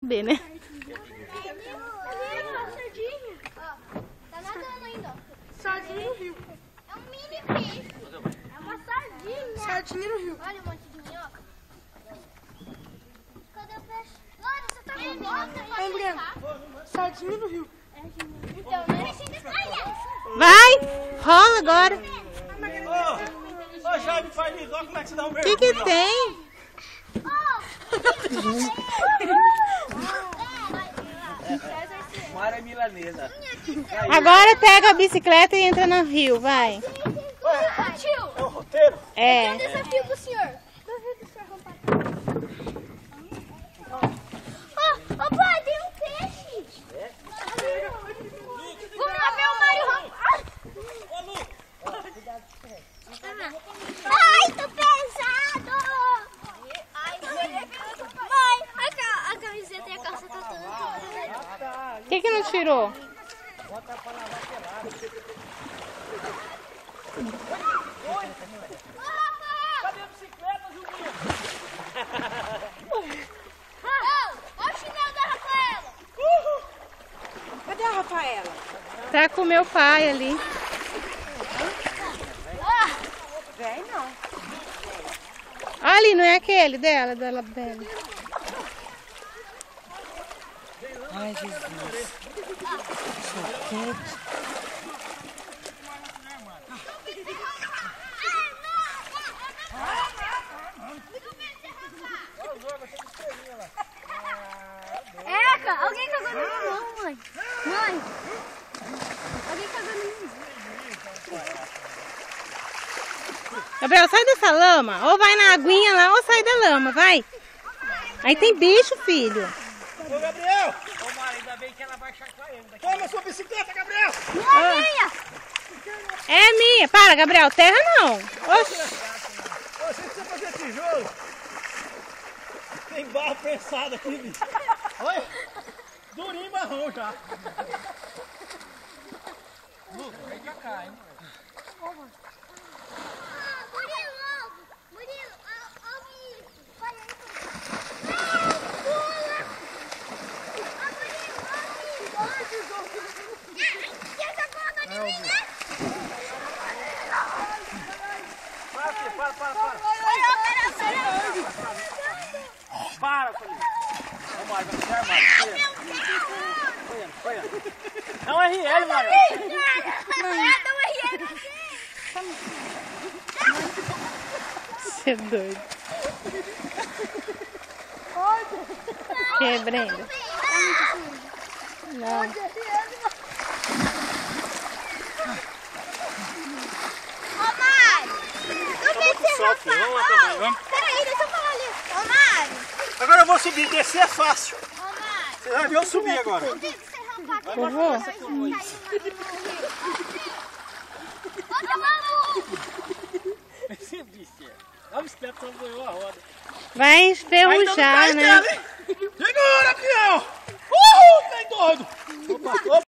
B, né? Tá nadando ainda, ó. Sardinha no rio. É um mini peixe. É uma sardinha. Sardinha no rio. Olha um monte de minhoca. Cadê o peixe? Olha, você tá com bosta. É, Breno. Sardinha no rio. Então, né? Vai! Rola agora. Ô, Jaime, faz isso. Olha como é que você dá um mergulho. O que tem? Mara milanesa. Agora pega a bicicleta e entra no rio, vai. Tio, É o roteiro? É. um desafio pro senhor. Duvido o senhor romper. Ô, pai, tem um peixe. Vamos lá ver o Mário rompar. Ô, Lu. Ai, tô pesado. Ai, mãe, a camiseta e a calça tá tudo. Por que não tirou? Cadê a bicicleta, Juninho? Olha o chinelo da Rafaela. Cadê a Rafaela? Tá com meu pai ali. Vem não. Ali, não é aquele dela, dela. Ai, Jesus. Sou quente. Eca, alguém cagou na minha mão, mãe. Mãe, alguém cagou na minha mão. Gabriel, sai dessa lama. Ou vai na aguinha lá, ou sai da lama, vai. Aí tem bicho, filho. Ô, Gabriel. Ô, Mara, ainda bem que ela vai chacoalhando daqui. Toma sua bicicleta, Gabriel. Não é minha. É minha. Para, Gabriel. Terra não. Oxi. Você precisa fazer tijolo. Tem barro prensado aqui, bicho. Olha. Durinho e marrom já. Lucas, vem pra cá, hein? Murilo, olha o Murilo. Olha aí. Para, filho, para. Para, filho. Vamos lá, vamos tirar mais. Foi. Não é RL, Mário. Você é doido. Que, Brenda? Não. Vamos lá também, vamos. Peraí, deixa eu falar ali. Ô, Mário. Agora eu vou subir, descer é fácil. Ô, Mário. Você vai ver eu subir agora. Por que você rampar aqui? Eu vou. Ô, maluco. Esse bicho. A bicicleta só boiou a roda. Vai enferrujar, né? Segura, peão! Tem doido! Opa.